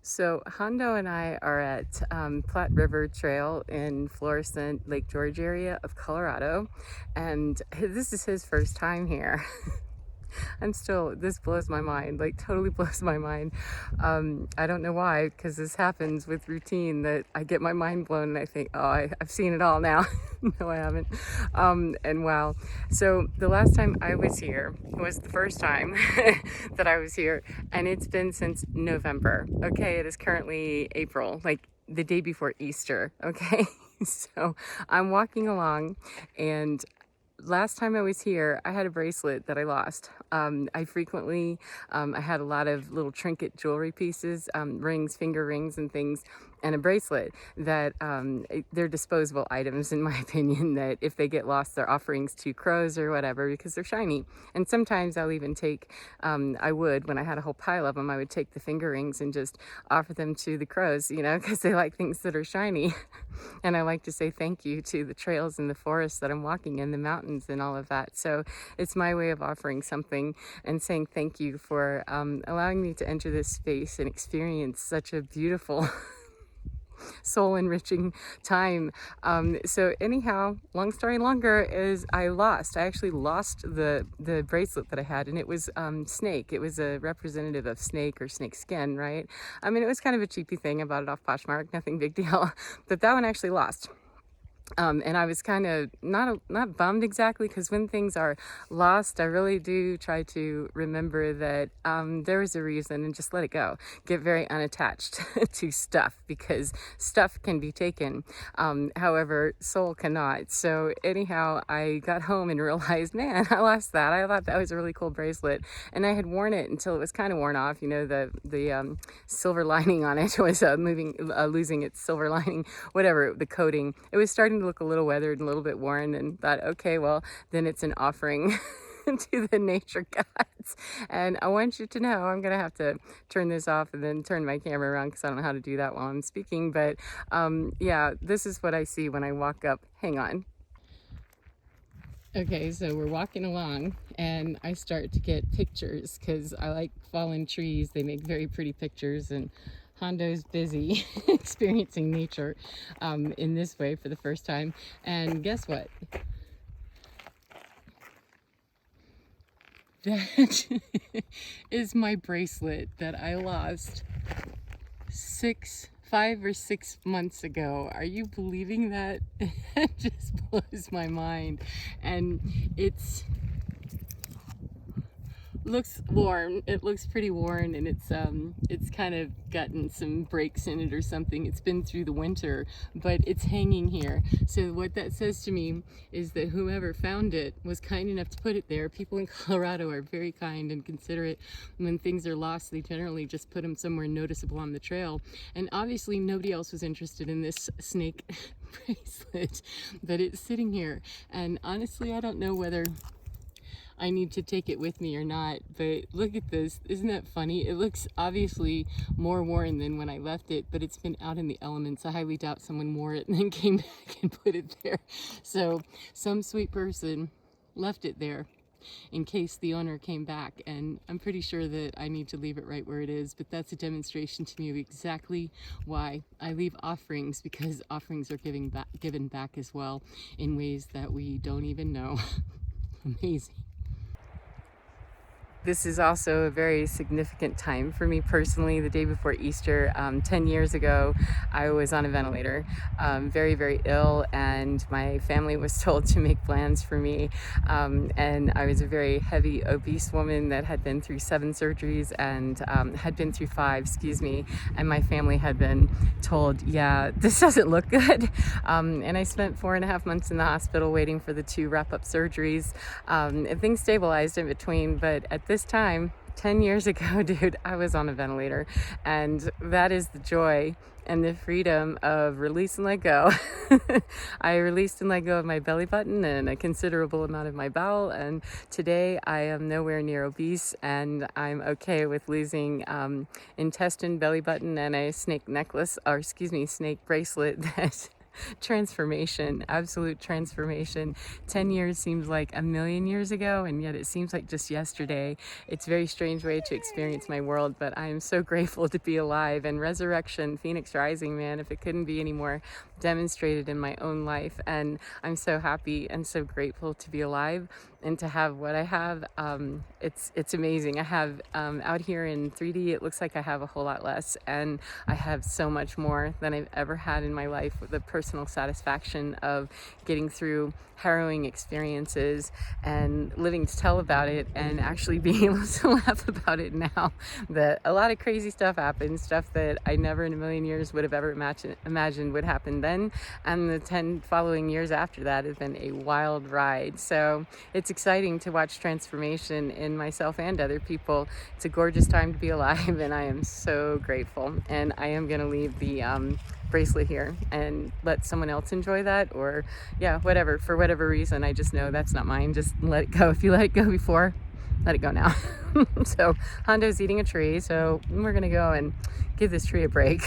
So Hondo and I are at Platte River Trail in Florissant, Lake George area of Colorado, and this is his first time here. This blows my mind, like totally blows my mind. I don't know why, because this happens with routine that I get my mind blown and I think, oh, I've seen it all now. No, I haven't. And wow. So the last time I was here was the first time that I was here, and it's been since November. Okay, it is currently April, like the day before Easter. Okay. So I'm walking along, and last time I was here, I had a bracelet that I lost. I had a lot of little trinket jewelry pieces, rings, finger rings and things, and a bracelet that they're disposable items, in my opinion, that if they get lost, they're offerings to crows or whatever because they're shiny. And sometimes I'll even take, when I had a whole pile of them, I would take the finger rings and just offer them to the crows, because they like things that are shiny. And I like to say thank you to the trails and the forests that I'm walking in, the mountains and all of that. So it's my way of offering something and saying thank you for allowing me to enter this space and experience such a beautiful soul enriching time. So anyhow, long story longer is I actually lost the bracelet that I had, and it was snake. It was a representative of snake or snake skin, right? I mean, it was kind of a cheapy thing. I bought it off Poshmark, nothing big deal, but that one actually lost. And I was kind of not bummed exactly, because when things are lost, I really do try to remember that there was a reason and just let it go. Get very unattached to stuff, because stuff can be taken. However, soul cannot. So anyhow, I got home and realized, man, I lost that. I thought that was a really cool bracelet, and I had worn it until it was kind of worn off. You know, the silver lining on it was losing its silver lining, whatever, the coating. It was starting to look a little weathered and a little bit worn, and thought, okay, well, then it's an offering to the nature gods. And I want you to know, I'm gonna have to turn this off and then turn my camera around, because I don't know how to do that while I'm speaking. But yeah, this is what I see when I walk up. Hang on. Okay, so we're walking along and I start to get pictures, because I like fallen trees. They make very pretty pictures, and Hondo's busy experiencing nature in this way for the first time. And guess what? That is my bracelet that I lost 5 or 6 months ago. Are you believing that? It just blows my mind. And looks worn. It looks pretty worn, and it's kind of gotten some breaks in it or something. It's been through the winter, but it's hanging here. So what that says to me is that whoever found it was kind enough to put it there. People in Colorado are very kind and considerate. When things are lost, they generally just put them somewhere noticeable on the trail. And obviously nobody else was interested in this snake bracelet, but it's sitting here. And honestly, I don't know whether I need to take it with me or not, but look at this. Isn't that funny? It looks obviously more worn than when I left it, but it's been out in the elements. I highly doubt someone wore it and then came back and put it there. So some sweet person left it there in case the owner came back, and I'm pretty sure that I need to leave it right where it is. But that's a demonstration to me of exactly why I leave offerings, because offerings are given back as well in ways that we don't even know. Amazing. This is also a very significant time for me personally. The day before Easter, 10 years ago, I was on a ventilator, very, very ill, and my family was told to make plans for me. And I was a very heavy, obese woman that had been through 7 surgeries and had been through 5, and my family had been told, yeah, this doesn't look good. And I spent 4.5 months in the hospital waiting for the 2 wrap-up surgeries. And things stabilized in between, but at this time, 10 years ago, dude, I was on a ventilator, and that is the joy and the freedom of release and let go. I released and let go of my belly button and a considerable amount of my bowel, and today I am nowhere near obese, and I'm okay with losing intestine, belly button, and a snake necklace, or snake bracelet that Transformation, absolute transformation. 10 years seems like a million years ago, and yet it seems like just yesterday. It's a very strange way to experience my world, but I am so grateful to be alive. And resurrection, Phoenix rising, man, if it couldn't be any more demonstrated in my own life. And I'm so happy and so grateful to be alive and to have what I have. It's amazing. I have out here in 3D, it looks like I have a whole lot less, and I have so much more than I've ever had in my life, with the personal satisfaction of getting through harrowing experiences and living to tell about it, and actually being able to laugh about it now. That a lot of crazy stuff happened, stuff that I never in a million years would have ever imagined would happen then, and the 10 following years after that have been a wild ride. So it's exciting to watch transformation in myself and other people. It's a gorgeous time to be alive, and I am so grateful. And I am going to leave the bracelet here and let someone else enjoy that, or yeah, whatever, for whatever reason. I just know that's not mine. Just let it go. If you let it go before, let it go now. So Hondo's eating a tree, so we're gonna go and give this tree a break.